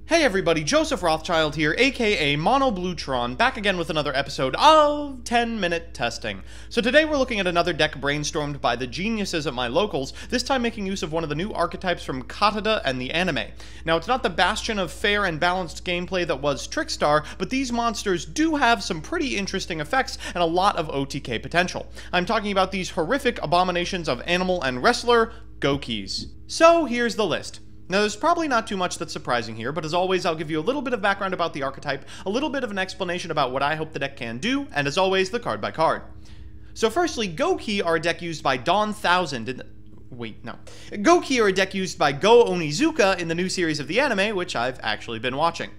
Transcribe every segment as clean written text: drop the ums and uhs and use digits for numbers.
Hey everybody, Joseph Rothschild here, aka Mono Bluetron, back again with another episode of 10-Minute Testing. So today we're looking at another deck brainstormed by the geniuses at my locals, this time making use of one of the new archetypes from Katada and the anime. Now it's not the bastion of fair and balanced gameplay that was Trickstar, but these monsters do have some pretty interesting effects and a lot of OTK potential. I'm talking about these horrific abominations of animal and wrestler, Goukis. So here's the list. Now, there's probably not too much that's surprising here, but as always, I'll give you a little bit of background about the archetype, a little bit of an explanation about what I hope the deck can do, and as always, the card by card. So firstly, Gouki are a deck used by Dawn Thousand in the... Gouki are a deck used by Go Onizuka in the new series of the anime, which I've actually been watching.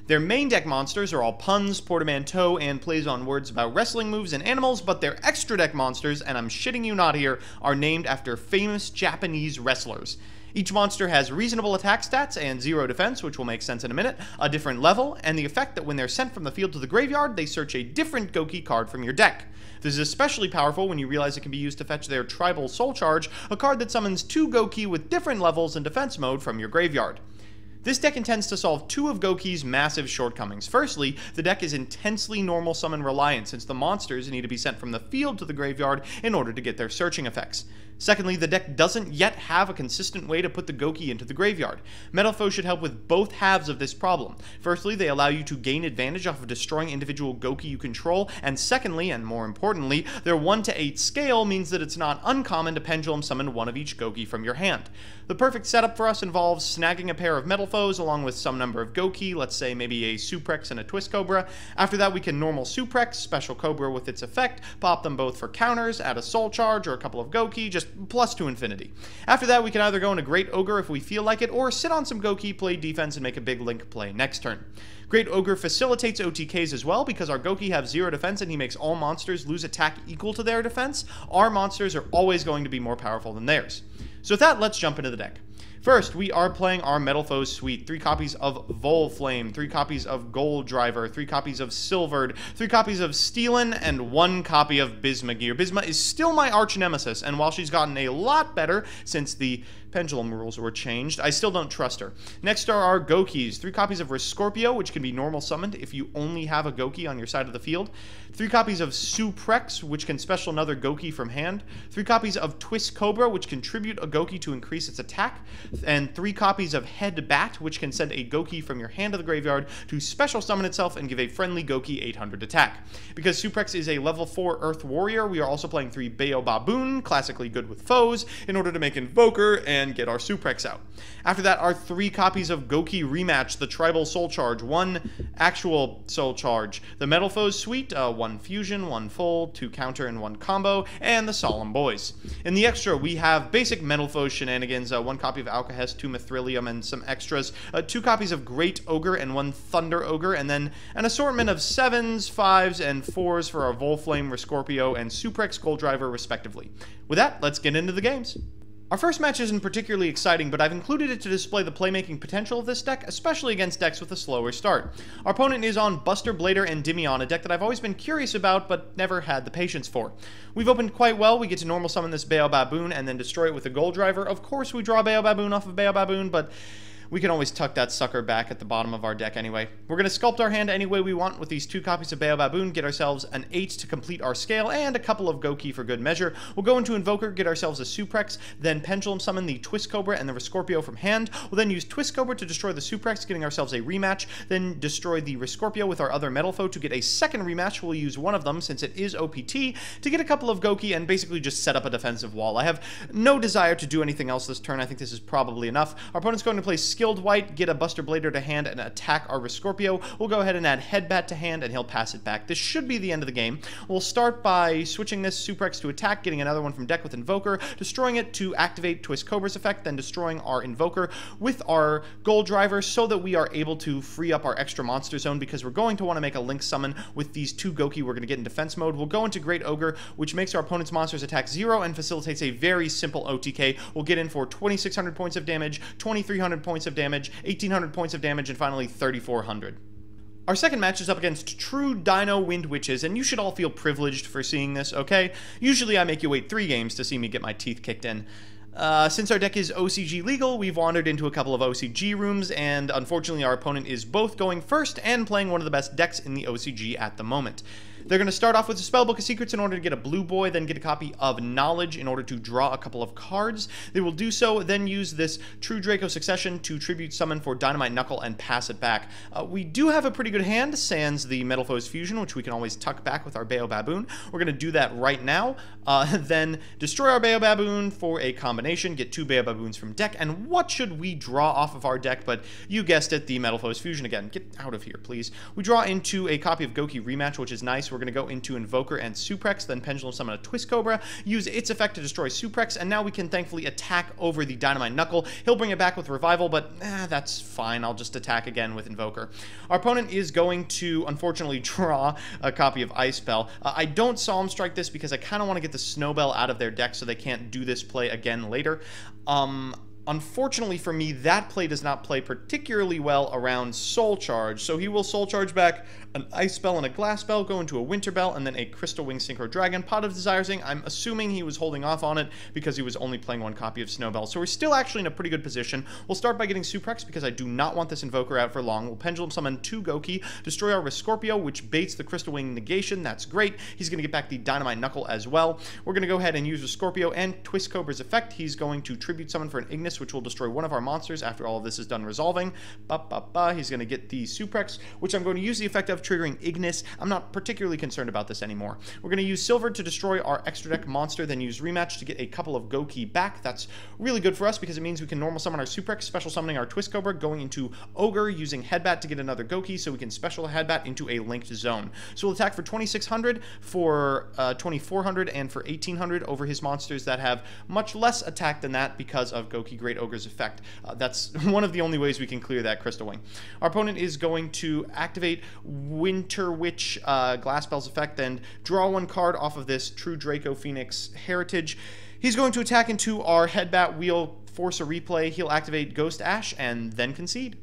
Their main deck monsters are all puns, portmanteau, and plays on words about wrestling moves and animals, but their extra deck monsters, and I'm shitting you not here, are named after famous Japanese wrestlers. Each monster has reasonable attack stats and 0 defense, which will make sense in a minute, a different level, and the effect that when they're sent from the field to the graveyard, they search a different Gouki card from your deck. This is especially powerful when you realize it can be used to fetch their Tribal Soul Charge, a card that summons 2 Gouki with different levels in defense mode from your graveyard. This deck intends to solve 2 of Gouki's massive shortcomings. Firstly, the deck is intensely normal summon reliant, since the monsters need to be sent from the field to the graveyard in order to get their searching effects. Secondly, the deck doesn't yet have a consistent way to put the Gouki into the graveyard. Metalfoes should help with both halves of this problem. Firstly, they allow you to gain advantage off of destroying individual Gouki you control, and secondly, and more importantly, their 1 to 8 scale means that it's not uncommon to pendulum summon 1 of each Gouki from your hand. The perfect setup for us involves snagging a pair of Metalfoes along with some number of Gouki, let's say maybe a Suprex and a Twist Cobra. After that, we can normal Suprex, special Cobra with its effect, pop them both for counters, add a Soul Charge or a couple of Gouki, just plus to infinity. After that, we can either go into Great Ogre if we feel like it, or sit on some Gouki, play defense, and make a big Link play next turn. Great Ogre facilitates OTKs as well, because our Gouki have 0 defense and he makes all monsters lose attack equal to their defense. Our monsters are always going to be more powerful than theirs. So with that, let's jump into the deck. First, we are playing our Metalfoes suite. 3 copies of Volflame, 3 copies of Gold Driver, 3 copies of Silvered, 3 copies of Steelin, and 1 copy of Bisma-Gear. Bisma is still my arch nemesis, and while she's gotten a lot better since the pendulum rules were changed, I still don't trust her. Next are our Goukis. 3 copies of Rescorpio, which can be normal summoned if you only have a Gouki on your side of the field. 3 copies of Suprex, which can special another Gouki from hand. 3 copies of Twist Cobra, which contribute a Gouki to increase its attack. And 3 copies of Head Bat, which can send a Gouki from your hand to the graveyard to special summon itself and give a friendly Gouki 800 attack. Because Suprex is a level 4 Earth Warrior, we are also playing 3 Bayo Baboon, classically good with foes, in order to make Invoker and get our Suprex out. After that are 3 copies of Gouki Rematch, the Tribal Soul Charge, 1 actual Soul Charge, the Metalfoes suite, 1 Fusion, 1 Full, 2 Counter, and 1 Combo, and the Solemn Boys. In the extra, we have basic Metalfoes shenanigans, 1 copy of Alcahest, 2 Mithrilium, and some extras, 2 copies of Great Ogre and 1 Thunder Ogre, and then an assortment of 7s, 5s, and 4s for our Volflame, Rescorpio, and Suprex Gold Driver, respectively. With that, let's get into the games. Our first match isn't particularly exciting, but I've included it to display the playmaking potential of this deck, especially against decks with a slower start. Our opponent is on Buster Blader and Dimion, a deck that I've always been curious about, but never had the patience for. We've opened quite well. We get to normal summon this Bayo Baboon and then destroy it with a Gold Driver. Of course we draw Bayo Baboon off of Bayo Baboon, but we can always tuck that sucker back at the bottom of our deck anyway. We're going to sculpt our hand any way we want with these 2 copies of Bayo Baboon, get ourselves an 8 to complete our scale, and a couple of Gouki for good measure. We'll go into Invoker, get ourselves a Suprex, then Pendulum summon the Twist Cobra and the Rescorpio from hand. We'll then use Twist Cobra to destroy the Suprex, getting ourselves a rematch, then destroy the Rescorpio with our other Metalfoe to get a second rematch. We'll use one of them, since it is OPT, to get a couple of Gouki and basically just set up a defensive wall. I have no desire to do anything else this turn. I think this is probably enough. Our opponent's going to play Skilled White, get a Buster Blader to hand, and attack our Rescorpio. We'll go ahead and add Headbat to hand, and he'll pass it back. This should be the end of the game. We'll start by switching this Suprex to attack, getting another one from deck with Invoker, destroying it to activate Twist Cobra's effect, then destroying our Invoker with our Gold Driver so that we are able to free up our extra monster zone, because we're going to want to make a Link summon with these 2 Gouki we're going to get in defense mode. We'll go into Great Ogre, which makes our opponent's monsters attack 0 and facilitates a very simple OTK. We'll get in for 2,600 points of damage, 2,300 points of damage, 1,800 points of damage, and finally 3,400. Our second match is up against true Dino Wind Witches, and you should all feel privileged for seeing this, okay? Usually I make you wait 3 games to see me get my teeth kicked in. Since our deck is OCG legal, we've wandered into a couple of OCG rooms, and unfortunately our opponent is both going first and playing one of the best decks in the OCG at the moment. They're going to start off with a Spellbook of Secrets in order to get a blue boy, then get a copy of Knowledge in order to draw a couple of cards. They will do so, then use this True Draco Succession to tribute summon for Dynamite Knuckle and pass it back. We do have a pretty good hand, sans the Metalfoes Fusion, which we can always tuck back with our Bayo Baboon. We're going to do that right now. Then destroy our Bayo Baboon for a combination, get 2 Bayo Baboons from deck, and what should we draw off of our deck? But you guessed it, the Metalfoes Fusion again. Get out of here, please. We draw into a copy of Gouki Rematch, which is nice. We're going to go into Invoker and Suprex, then Pendulum Summon a Twist Cobra, use its effect to destroy Suprex, and now we can thankfully attack over the Dynamite Knuckle. He'll bring it back with Revival, but that's fine. I'll just attack again with Invoker. Our opponent is going to, unfortunately, draw a copy of Ice Bell. I don't Solemn Strike this because I kind of want to get the Snowbell out of their deck so they can't do this play again later. Unfortunately for me, that play does not play particularly well around Soul Charge, so he will Soul Charge back an Ice Spell and a Glass Spell, go into a Winter Bell, and then a Crystal Wing Synchro Dragon. Pot of Desiresing, I'm assuming he was holding off on it because he was only playing 1 copy of Snowbell, so we're still actually in a pretty good position. We'll start by getting Suprex because I do not want this Invoker out for long. We'll Pendulum Summon 2 Gouki, destroy our Scorpio, which baits the Crystal Wing Negation. That's great. He's going to get back the Dynamite Knuckle as well. We're going to go ahead and use Scorpio and Twist Cobra's effect. He's going to Tribute Summon for an Ignis, which will destroy one of our monsters after all of this is done resolving. He's going to get the Suprex, which I'm going to use the effect of triggering Ignis. I'm not particularly concerned about this anymore. We're going to use Silver to destroy our extra deck monster, then use Rematch to get a couple of Gouki back. That's really good for us because it means we can normal summon our Suprex, special summoning our Twist Cobra, going into Ogre, using Headbat to get another Gouki, so we can special Headbat into a linked zone. So we'll attack for 2,600, for 2,400, and for 1,800 over his monsters that have much less attack than that because of Gouki Great Ogre's effect. That's one of the only ways we can clear that Crystal Wing. Our opponent is going to activate Winter Witch Glass Spell's effect and draw 1 card off of this True Draco Phoenix Heritage. He's going to attack into our Headbat wheel, force a replay. He'll activate Ghost Ash and then concede.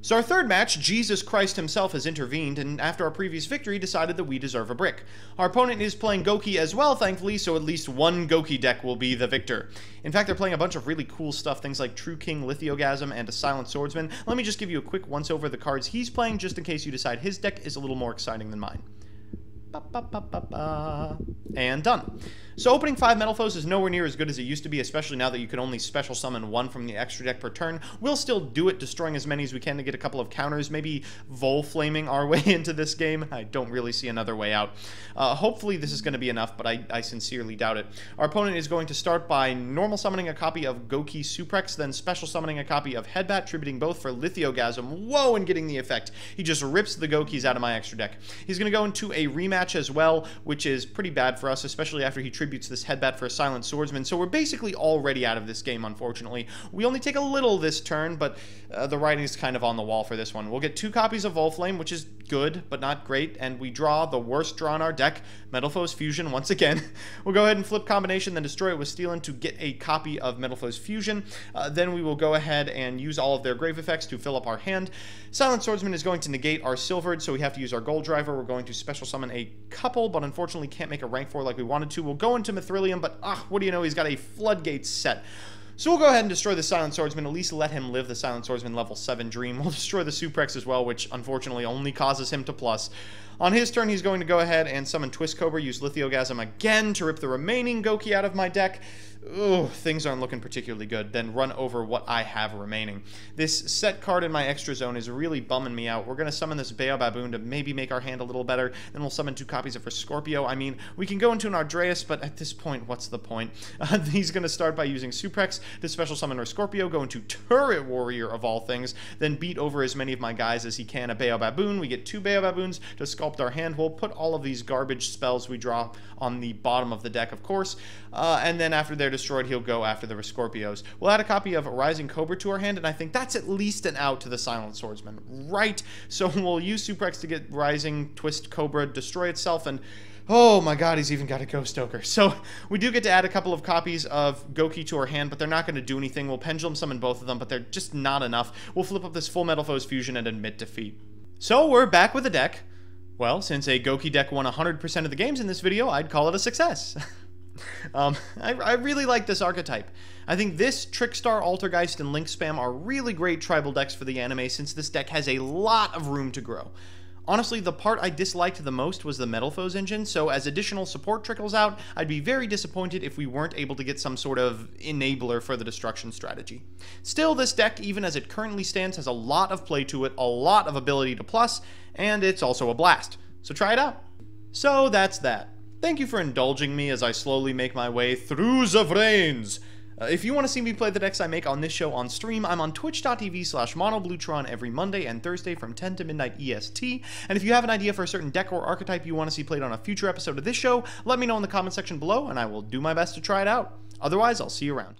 So our third match, Jesus Christ himself has intervened, and after our previous victory, decided that we deserve a brick. Our opponent is playing Gouki as well, thankfully, so at least 1 Gouki deck will be the victor. In fact, they're playing a bunch of really cool stuff, things like True King, Lithogasm, and a Silent Swordsman. Let me just give you a quick once-over of the cards he's playing, just in case you decide his deck is a little more exciting than mine. And done. So opening 5 Metalfoes is nowhere near as good as it used to be, especially now that you can only special summon 1 from the extra deck per turn. We'll still do it, destroying as many as we can to get a couple of counters, maybe Vol-flaming our way into this game. I don't really see another way out. Hopefully this is going to be enough, but I sincerely doubt it. Our opponent is going to start by normal summoning a copy of Gouki Suprex, then special summoning a copy of Headbat, tributing both for Lithogasm. Whoa, and getting the effect. He just rips the Goukis out of my extra deck. He's going to go into a rematch as well, which is pretty bad for us, especially after he tributes this Headbat for a Silent Swordsman, so we're basically already out of this game, unfortunately. We only take a little this turn, but the writing is kind of on the wall for this one. We'll get 2 copies of Volflame, which is good, but not great, and we draw the worst draw in our deck, Metalfoes Fusion once again. We'll go ahead and flip combination, then destroy it with Steelin to get a copy of Metalfoes Fusion. Then we will go ahead and use all of their grave effects to fill up our hand. Silent Swordsman is going to negate our Silvered, so we have to use our Gold Driver. We're going to special summon a couple, but unfortunately can't make a rank 4 like we wanted to. We'll go into Mithrilium, but what do you know, he's got a Floodgate set. So we'll go ahead and destroy the Silent Swordsman, at least let him live the Silent Swordsman level 7 dream. We'll destroy the Suprex as well, which unfortunately only causes him to plus. On his turn, he's going to go ahead and summon Twist Cobra, use Lithogasm again to rip the remaining Gouki out of my deck. Ugh, things aren't looking particularly good. Then run over what I have remaining. This set card in my extra zone is really bumming me out. We're going to summon this Bayo Baboon to maybe make our hand a little better. Then we'll summon 2 copies of her Scorpio. I mean, we can go into an Ardreas, but at this point, what's the point? He's going to start by using Suprex to special summon her Scorpio, go into Turret Warrior of all things, then beat over as many of my guys as he can. A Bayo Baboon. We get 2 Bayo Baboons to sculpt our hand. We'll put all of these garbage spells we draw on the bottom of the deck, of course. And then after they're destroyed, he'll go after the Scorpios. We'll add a copy of Rising Cobra to our hand, and I think that's at least an out to the Silent Swordsman, right? So we'll use Suprex to get Rising Twist Cobra, destroy itself, and oh my god, he's even got a Ghost Ogre. So we do get to add a couple of copies of Gouki to our hand, but they're not going to do anything. We'll Pendulum Summon both of them, but they're just not enough. We'll flip up this full Metalfoes Fusion and admit defeat. So we're back with a deck. Well, since a Gouki deck won 100% of the games in this video, I'd call it a success. I really like this archetype. I think this, Trickstar, Altergeist, and Link Spam are really great tribal decks for the anime since this deck has a lot of room to grow. Honestly, the part I disliked the most was the Metalfoes engine, so as additional support trickles out, I'd be very disappointed if we weren't able to get some sort of enabler for the destruction strategy. Still, this deck, even as it currently stands, has a lot of play to it, a lot of ability to plus, and it's also a blast. So try it out. So that's that. Thank you for indulging me as I slowly make my way through the brains. If you want to see me play the decks I make on this show on stream, I'm on twitch.tv/monobluetron every Monday and Thursday from 10 to midnight EST. And if you have an idea for a certain deck or archetype you want to see played on a future episode of this show, let me know in the comment section below and I will do my best to try it out. Otherwise, I'll see you around.